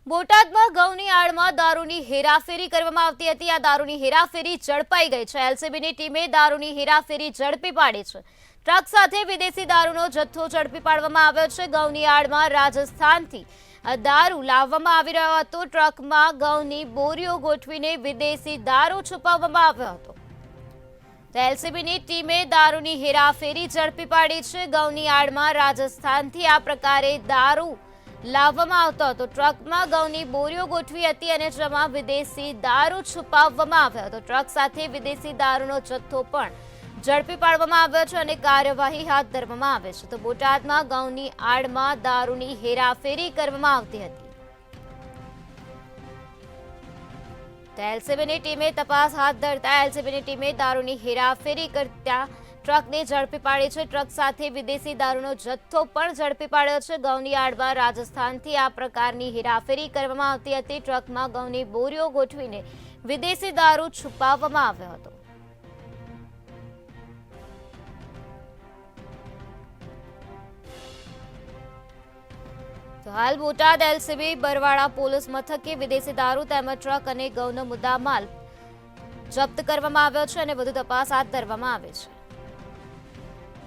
બોટાદમાં ઘઉંની આડમાં દારૂની હેરાફેરી કરવામાં આવતી હતી। આ દારૂની હેરાફેરી ઝડપાઈ ગઈ છે। એલસીબીની ટીમે દારૂની હેરાફેરી ઝડપી પાડી છે। ટ્રક સાથે વિદેશી દારૂનો જથ્થો ઝડપી પાડવામાં આવ્યો છે। ઘઉંની આડમાં રાજસ્થાનથી દારૂ લાવવામાં આવી રહ્યો હતો। ટ્રકમાં ઘઉંની બોરીઓ ગોઠવીને વિદેશી દારૂ છુપાવવામાં આવ્યો હતો। એલસીબીની ટીમે દારૂની હેરાફેરી ઝડપી પાડી છે। ઘઉંની આડમાં રાજસ્થાનથી આ પ્રકારે દારૂ લાવવામાં આવતો હતો। ટ્રકમાં ઘઉંની બોરીઓ ગોઠવી હતી અને જેમાં વિદેશી દારૂ છુપાવવામાં આવ્યો હતો। ટ્રક સાથે વિદેશી દારૂનો જથ્થો પણ ઝડપી પાડવામાં આવ્યો છે અને કાર્યવાહી હાથ ધરવામાં આવે છે। તો બોટાદમાં ઘઉંની આડમાં દારૂની હેરાફેરી કરવામાં આવતી હતી। એલસીબીની ટીમે તપાસ હાથ ધરતા એલસીબીની ટીમે દારૂની હેરાફેરી કરતા ટ્રકને ઝડપી પાડી છે। ટ્રક સાથે વિદેશી દારૂનો જથ્થો પણ ઝડપી પાડ્યો છે। ઘઉંની આડમાં રાજસ્થાનથી આ પ્રકારની હેરાફેરી કરવામાં આવતી હતી। ટ્રકમાં ઘઉંની બોરીઓ ગોઠવીને વિદેશી દારૂ છુપાવવામાં આવ્યો હતો। તો હાલ બોટાદ એલસીબી બરવાડા પોલીસ મથકે વિદેશી દારૂ તેમજ ટ્રક અને ઘઉંનો મુદ્દામાલ જપ્ત કરવામાં આવ્યો છે અને વધુ તપાસ હાથ ધરવામાં આવે છે।